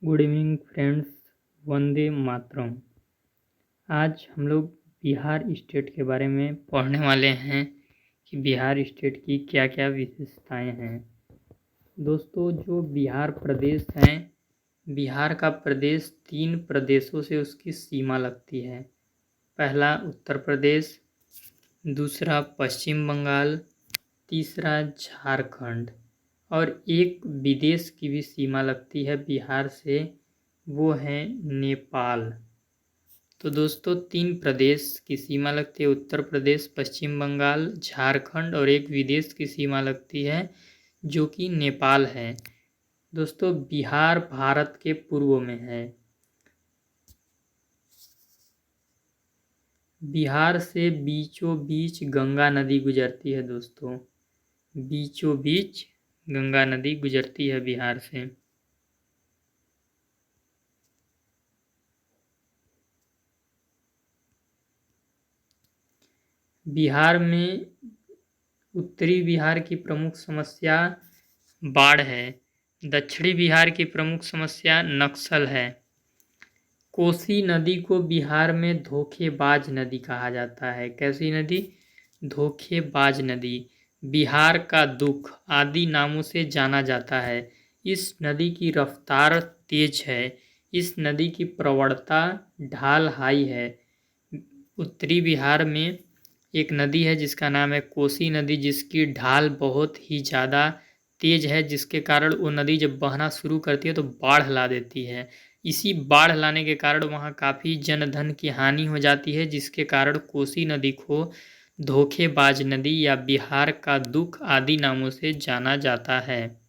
Good evening friends, Vande Mataram. आज हम लोग बिहार स्टेट के बारे में पढ़ने वाले हैं कि बिहार स्टेट की क्या क्या विशेषताएं हैं। दोस्तों, जो बिहार प्रदेश है, बिहार का प्रदेश 3 प्रदेशों से उसकी सीमा लगती है। पहला उत्तर प्रदेश, दूसरा पश्चिम बंगाल, तीसरा झारखंड और एक विदेश की भी सीमा लगती है बिहार से, वो है नेपाल। तो दोस्तों, 3 प्रदेश की सीमा लगती है, उत्तर प्रदेश, पश्चिम बंगाल, झारखंड और एक विदेश की सीमा लगती है जो कि नेपाल है। दोस्तों, बिहार भारत के पूर्व में है। बिहार से बीचों बीच गंगा नदी गुजरती है। दोस्तों, बीचों बीच गंगा नदी गुजरती है बिहार से। बिहार में उत्तरी बिहार की प्रमुख समस्या बाढ़ है। दक्षिणी बिहार की प्रमुख समस्या नक्सल है। कोसी नदी को बिहार में धोखेबाज नदी कहा जाता है। कैसी नदी? धोखेबाज नदी। बिहार का दुख आदि नामों से जाना जाता है। इस नदी की रफ्तार तेज है। इस नदी की प्रवणता ढाल हाई है। उत्तरी बिहार में एक नदी है जिसका नाम है कोसी नदी, जिसकी ढाल बहुत ही ज़्यादा तेज है, जिसके कारण वो नदी जब बहना शुरू करती है तो बाढ़ ला देती है। इसी बाढ़ लाने के कारण वहाँ काफ़ी जनधन की हानि हो जाती है, जिसके कारण कोसी नदी को धोखेबाज नदी या बिहार का दुख आदि नामों से जाना जाता है।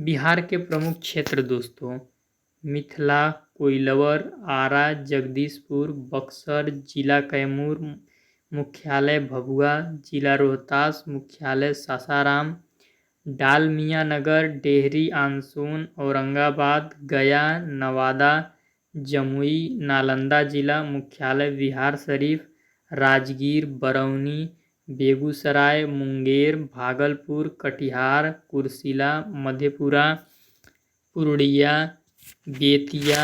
बिहार के प्रमुख क्षेत्र दोस्तों: मिथिला, कोइलवर, आरा, जगदीशपुर, बक्सर, जिला कैमूर, मुख्यालय भभुआ, जिला रोहतास, मुख्यालय सासाराम, डालमिया नगर, डेहरी आनसून, औरंगाबाद, गया, नवादा, जमुई, नालंदा जिला, मुख्यालय बिहार शरीफ, राजगीर, बरौनी, बेगूसराय, मुंगेर, भागलपुर, कटिहार, कुर्सिला, मधेपुरा, पूर्णिया, बेतिया,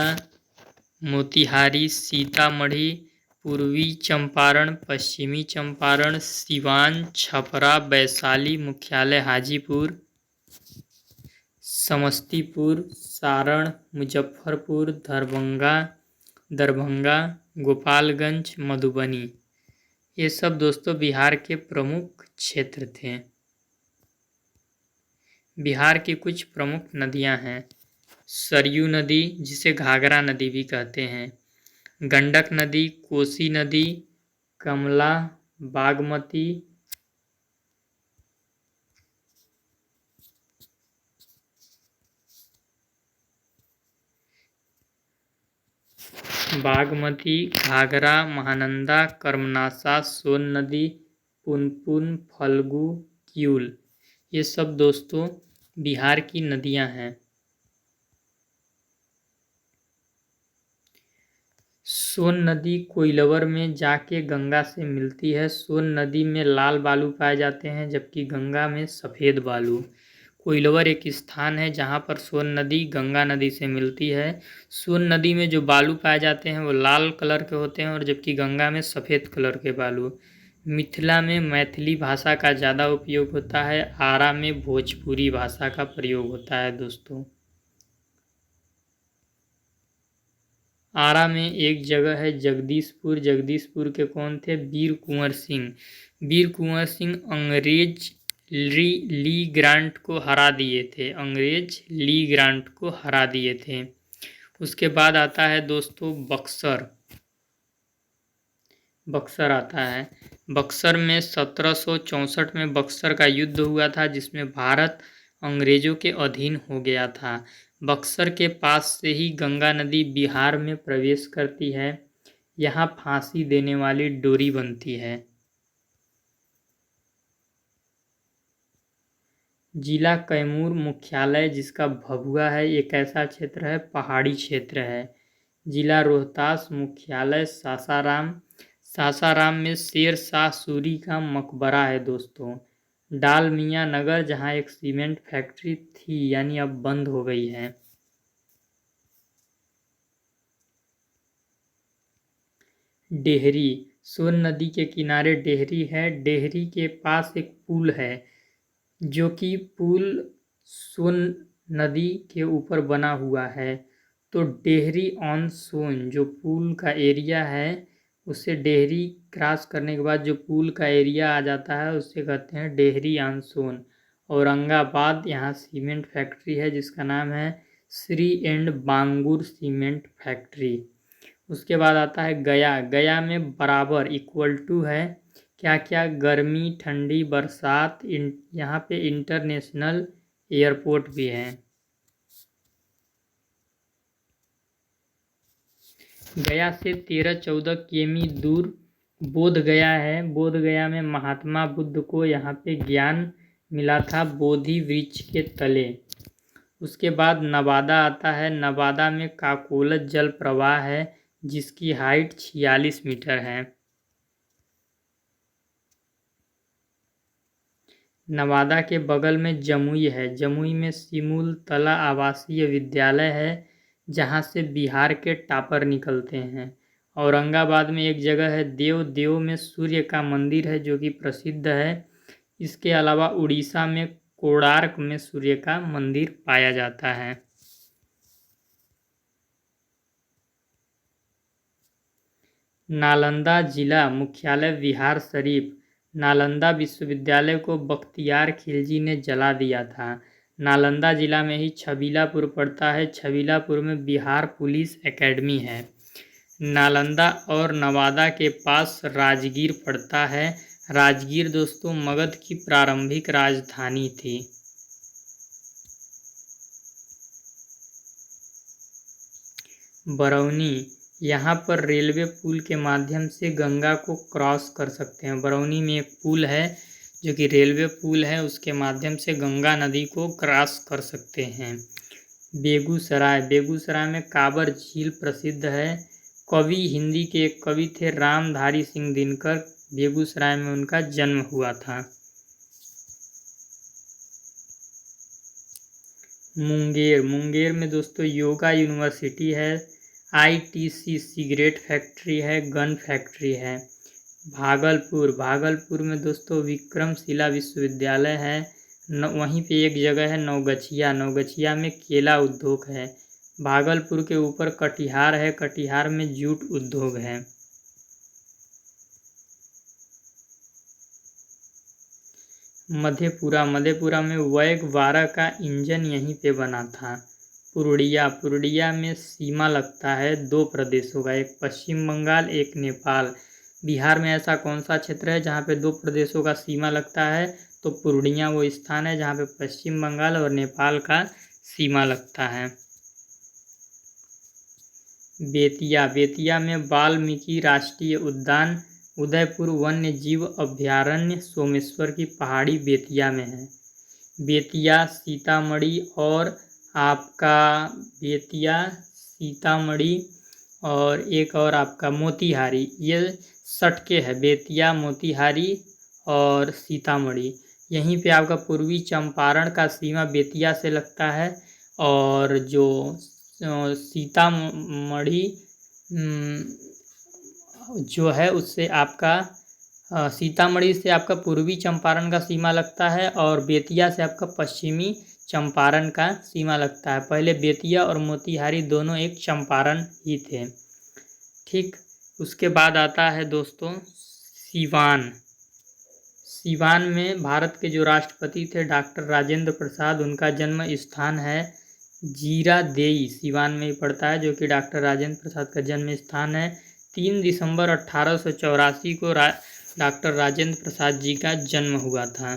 मोतिहारी, सीतामढ़ी, पूर्वी चंपारण, पश्चिमी चंपारण, सिवान, छपरा, वैशाली, मुख्यालय हाजीपुर, समस्तीपुर, सारण, मुजफ्फरपुर, दरभंगा, गोपालगंज, मधुबनी। ये सब दोस्तों बिहार के प्रमुख क्षेत्र थे। बिहार की कुछ प्रमुख नदियां हैं: सरयू नदी, जिसे घाघरा नदी भी कहते हैं, गंडक नदी, कोसी नदी, कमला, बागमती, घाघरा, महानंदा, कर्मनासा, सोन नदी, पुनपुन, फल्गु, क्यूल। ये सब दोस्तों बिहार की नदियां हैं। सोन नदी कोइलवर में जाके गंगा से मिलती है। सोन नदी में लाल बालू पाए जाते हैं, जबकि गंगा में सफ़ेद बालू। कोइलवर एक स्थान है जहाँ पर सोन नदी गंगा नदी से मिलती है। सोन नदी में जो बालू पाए जाते हैं वो लाल कलर के होते हैं, और जबकि गंगा में सफ़ेद कलर के बालू। मिथिला में मैथिली भाषा का ज़्यादा उपयोग होता है। आरा में भोजपुरी भाषा का प्रयोग होता है। दोस्तों, आरा में एक जगह है जगदीशपुर। जगदीशपुर के कौन थे? वीर कुंवर सिंह। वीर कुंवर सिंह अंग्रेज ली ग्रांट को हरा दिए थे। अंग्रेज ली ग्रांट को हरा दिए थे। उसके बाद आता है दोस्तों बक्सर। बक्सर आता है। बक्सर में 1764 में बक्सर का युद्ध हुआ था, जिसमें भारत अंग्रेजों के अधीन हो गया था। बक्सर के पास से ही गंगा नदी बिहार में प्रवेश करती है। यहाँ फांसी देने वाली डोरी बनती है। जिला कैमूर मुख्यालय, जिसका भभुआ है, एक ऐसा क्षेत्र है, पहाड़ी क्षेत्र है। जिला रोहतास, मुख्यालय सासाराम। सासाराम में शेर शाह सूरी का मकबरा है। दोस्तों, डालमिया नगर, जहाँ एक सीमेंट फैक्ट्री थी यानी अब बंद हो गई है। डेहरी, सोन नदी के किनारे डेहरी है। डेहरी के पास एक पुल है, जो कि पुल सोन नदी के ऊपर बना हुआ है। तो डेहरी ऑन सोन जो पुल का एरिया है, उसे डेहरी क्रॉस करने के बाद जो पुल का एरिया आ जाता है उसे कहते हैं डेहरी ऑन सोन। औरंगाबाद, यहाँ सीमेंट फैक्ट्री है जिसका नाम है Shri and Bangur cement factory. उसके बाद आता है गया। गया में बराबर इक्वल टू है क्या क्या, गर्मी, ठंडी, बरसात। यहाँ पे इंटरनेशनल एयरपोर्ट भी है। गया से 13-14 किमी दूर बोध गया है। बोध गया में महात्मा बुद्ध को यहाँ पे ज्ञान मिला था बोधि वृक्ष के तले। उसके बाद नवादा आता है। नवादा में काकोलत जल प्रवाह है जिसकी हाइट 46 मीटर है। नवादा के बगल में जमुई है। जमुई में सिमुल तला आवासीय विद्यालय है जहाँ से बिहार के टॉपर निकलते हैं। औरंगाबाद में एक जगह है देव। देव में सूर्य का मंदिर है जो कि प्रसिद्ध है। इसके अलावा उड़ीसा में कोणार्क में सूर्य का मंदिर पाया जाता है। नालंदा जिला मुख्यालय बिहार शरीफ। नालंदा विश्वविद्यालय को बख्तियार खिलजी ने जला दिया था। नालंदा जिला में ही छबीलापुर पड़ता है। छबीलापुर में बिहार पुलिस एकेडमी है। नालंदा और नवादा के पास राजगीर पड़ता है। राजगीर दोस्तों मगध की प्रारंभिक राजधानी थी। बरौनी, यहाँ पर रेलवे पुल के माध्यम से गंगा को क्रॉस कर सकते हैं। बरौनी में एक पुल है जो कि रेलवे पुल है, उसके माध्यम से गंगा नदी को क्रॉस कर सकते हैं। बेगूसराय, बेगूसराय में काबर झील प्रसिद्ध है। कवि, हिंदी के एक कवि थे रामधारी सिंह दिनकर। बेगूसराय में उनका जन्म हुआ था। मुंगेर, मुंगेर में दोस्तों योगा यूनिवर्सिटी है। ITC सिगरेट फैक्ट्री है, गन फैक्ट्री है। भागलपुर, भागलपुर में दोस्तों विक्रमशिला विश्वविद्यालय है। वहीं पे एक जगह है नवगछिया। नवगछिया में केला उद्योग है। भागलपुर के ऊपर कटिहार है। कटिहार में जूट उद्योग है। मधेपुरा, मधेपुरा में वैग 12 का इंजन यहीं पे बना था। पुरुलिया, पुरुलिया में सीमा लगता है 2 प्रदेशों का, एक पश्चिम बंगाल, एक नेपाल। बिहार में ऐसा कौन सा क्षेत्र है जहाँ पे 2 प्रदेशों का सीमा लगता है? तो पुरुलिया वो स्थान है जहाँ पे पश्चिम बंगाल और नेपाल का सीमा लगता है। बेतिया, बेतिया में वाल्मीकि राष्ट्रीय उद्यान। उदयपुर वन्य जीव अभयारण्य सोमेश्वर की पहाड़ी बेतिया में है। बेतिया, सीतामढ़ी और आपका बेतिया, सीतामढ़ी और एक और आपका मोतिहारी, ये सटके है। बेतिया, मोतिहारी और सीतामढ़ी। यहीं पे आपका पूर्वी चंपारण का सीमा बेतिया से लगता है। और जो सीतामढ़ी जो है उससे आपका सीतामढ़ी से आपका पूर्वी चंपारण का सीमा लगता है और बेतिया से आपका पश्चिमी चंपारण का सीमा लगता है। पहले बेतिया और मोतिहारी दोनों एक चंपारण ही थे। ठीक, उसके बाद आता है दोस्तों सीवान। सीवान में भारत के जो राष्ट्रपति थे डॉक्टर राजेंद्र प्रसाद, उनका जन्म स्थान है जीरादेई, सीवान में ही पड़ता है, जो कि डॉक्टर राजेंद्र प्रसाद का जन्म स्थान है। 3 दिसंबर 1884 को डॉक्टर राजेंद्र प्रसाद जी का जन्म हुआ था।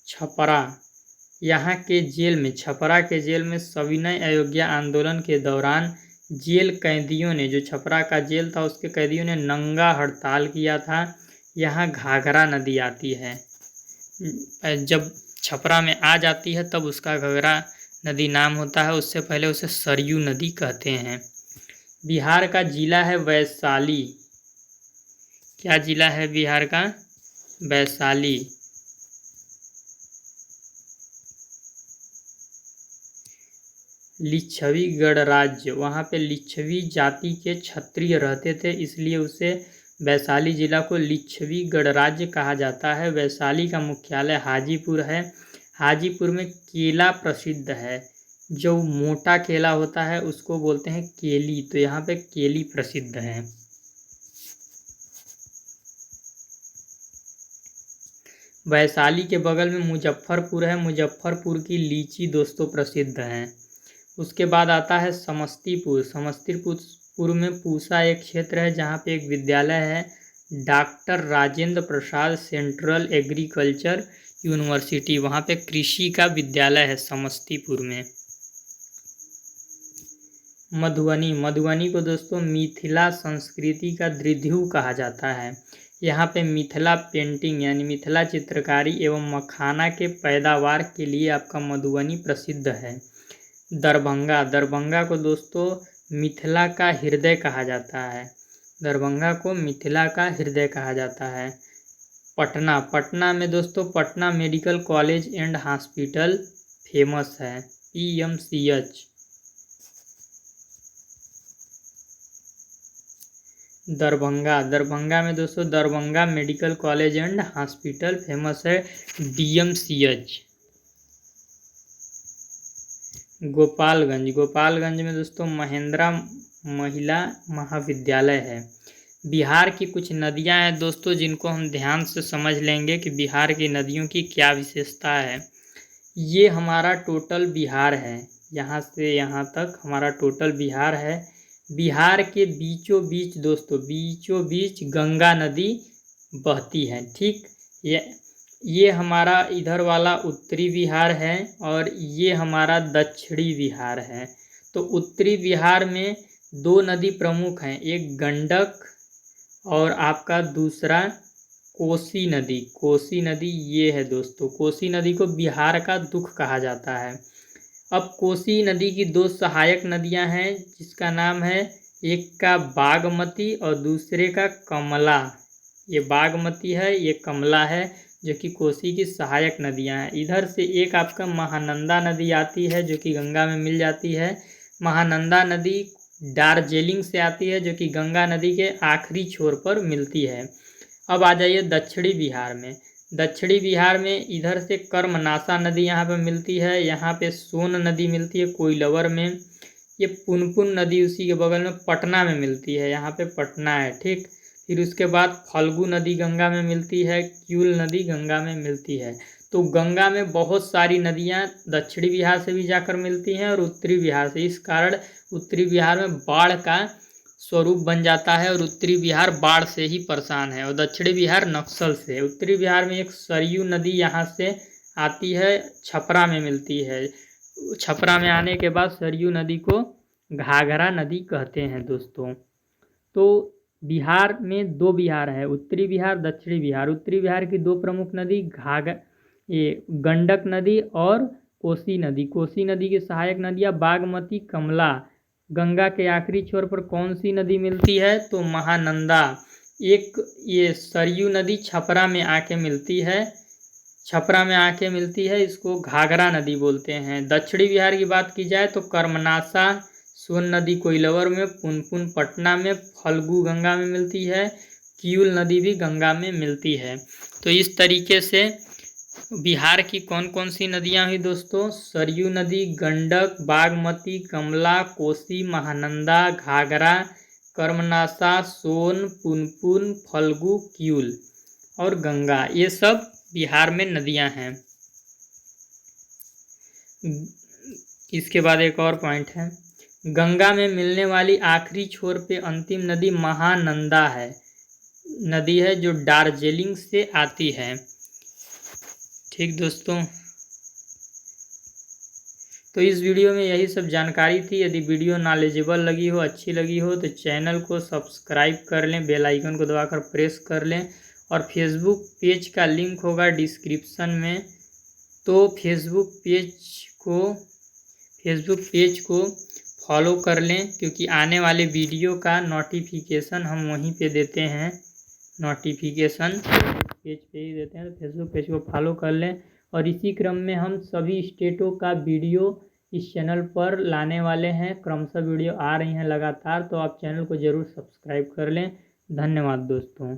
छपरा, यहाँ के जेल में, छपरा के जेल में सविनय अवज्ञा आंदोलन के दौरान जेल कैदियों ने, जो छपरा का जेल था उसके कैदियों ने नंगा हड़ताल किया था। यहाँ घाघरा नदी आती है। जब छपरा में आ जाती है तब उसका घाघरा नदी नाम होता है, उससे पहले उसे सरयू नदी कहते हैं। बिहार का जिला है वैशाली। क्या जिला है बिहार का? वैशाली। लिच्छवी गणराज्य, वहाँ पे लिच्छवी जाति के क्षत्रिय रहते थे, इसलिए उसे वैशाली जिला को लिच्छवी गणराज्य कहा जाता है। वैशाली का मुख्यालय हाजीपुर है। हाजीपुर में केला प्रसिद्ध है, जो मोटा केला होता है उसको बोलते हैं केली, तो यहाँ पे केली प्रसिद्ध है। वैशाली के बगल में मुजफ्फरपुर है, मुजफ्फरपुर की लीची दोस्तों प्रसिद्ध है। उसके बाद आता है समस्तीपुर। समस्तीपुर में पूसा एक क्षेत्र है जहाँ पे एक विद्यालय है, doctor Rajendra Prasad central agriculture university, वहाँ पे कृषि का विद्यालय है समस्तीपुर में। मधुबनी, मधुबनी को दोस्तों मिथिला संस्कृति का दृढ़ कहा जाता है। यहाँ पे मिथिला पेंटिंग यानी मिथिला चित्रकारी एवं मखाना के पैदावार के लिए आपका मधुबनी प्रसिद्ध है। दरभंगा, दरभंगा को दोस्तों मिथिला का हृदय कहा जाता है। दरभंगा को मिथिला का हृदय कहा जाता है। पटना, पटना में दोस्तों Patna medical college and hospital famous है, PMCH। दरभंगा, दरभंगा में दोस्तों Darbhanga medical college and hospital famous है, DMCH। गोपालगंज, गोपालगंज में दोस्तों महेंद्रा महिला महाविद्यालय है। बिहार की कुछ नदियां हैं दोस्तों जिनको हम ध्यान से समझ लेंगे कि बिहार की नदियों की क्या विशेषता है। ये हमारा टोटल बिहार है, यहाँ से यहाँ तक हमारा टोटल बिहार है। बिहार के बीचों बीच दोस्तों बीचों बीच गंगा नदी बहती है, ठीक। ये हमारा इधर वाला उत्तरी बिहार है और ये हमारा दक्षिणी बिहार है। तो उत्तरी बिहार में दो नदी प्रमुख हैं, एक गंडक और आपका दूसरा कोसी नदी। कोसी नदी ये है दोस्तों, कोसी नदी को बिहार का दुख कहा जाता है। अब कोसी नदी की दो सहायक नदियां हैं जिसका नाम है, एक का बागमती और दूसरे का कमला। ये बागमती है, ये कमला है, जो कि कोसी की सहायक नदियां हैं। इधर से एक आपका महानंदा नदी आती है जो कि गंगा में मिल जाती है। महानंदा नदी दार्जिलिंग से आती है जो कि गंगा नदी के आखिरी छोर पर मिलती है। अब आ जाइए दक्षिणी बिहार में। दक्षिणी बिहार में इधर से कर्मनाशा नदी यहाँ पे मिलती है, यहाँ पे सोन नदी मिलती है कोइलवर में। ये पुनपुन नदी उसी के बगल में पटना में मिलती है, यहाँ पे पटना है, ठीक। फिर उसके बाद फल्गु नदी गंगा में मिलती है, क्यूल नदी गंगा में मिलती है। तो गंगा में बहुत सारी नदियाँ दक्षिणी बिहार से भी जाकर मिलती हैं और उत्तरी बिहार से। इस कारण उत्तरी बिहार में बाढ़ का स्वरूप बन जाता है और उत्तरी बिहार बाढ़ से ही परेशान है और दक्षिणी बिहार नक्सल से। उत्तरी बिहार में एक सरयू नदी यहाँ से आती है, छपरा में मिलती है। छपरा में आने के बाद सरयू नदी को घाघरा नदी कहते हैं दोस्तों। तो बिहार में दो बिहार है, उत्तरी बिहार दक्षिणी बिहार। उत्तरी बिहार की दो प्रमुख नदी ये गंडक नदी और कोसी नदी। कोसी नदी की सहायक नदियाँ बागमती, कमला। गंगा के आखिरी छोर पर कौन सी नदी मिलती है, तो महानंदा। एक ये सरयू नदी छपरा में आके मिलती है, छपरा में आके मिलती है, इसको घाघरा नदी बोलते हैं। दक्षिणी बिहार की बात की जाए तो कर्मनाशा, सोन नदी कोइलवर में, पुनपुन पटना में, फल्गु गंगा में मिलती है, कियूल नदी भी गंगा में मिलती है। तो इस तरीके से बिहार की कौन कौन सी नदियां हुई दोस्तों, सरयू नदी, गंडक, बागमती, कमला, कोसी, महानंदा, घाघरा, कर्मनाशा, सोन, पुनपुन, फल्गु, कियूल और गंगा, ये सब बिहार में नदियां हैं। इसके बाद एक और पॉइंट है, गंगा में मिलने वाली आखिरी छोर पे अंतिम नदी महानंदा है, नदी है जो दार्जिलिंग से आती है, ठीक दोस्तों। तो इस वीडियो में यही सब जानकारी थी। यदि वीडियो नॉलेजेबल लगी हो, अच्छी लगी हो तो चैनल को सब्सक्राइब कर लें, बेल आइकन को दबाकर प्रेस कर लें और फेसबुक पेज का लिंक होगा डिस्क्रिप्शन में, तो फेसबुक पेज को फॉलो कर लें क्योंकि आने वाले वीडियो का नोटिफिकेशन हम वहीं पे देते हैं। नोटिफिकेशन पेज पे ही देते हैं, तो फेसबुक पेज को फॉलो कर लें। और इसी क्रम में हम सभी स्टेटों का वीडियो इस चैनल पर लाने वाले हैं, क्रमशः वीडियो आ रही हैं लगातार, तो आप चैनल को ज़रूर सब्सक्राइब कर लें। धन्यवाद दोस्तों।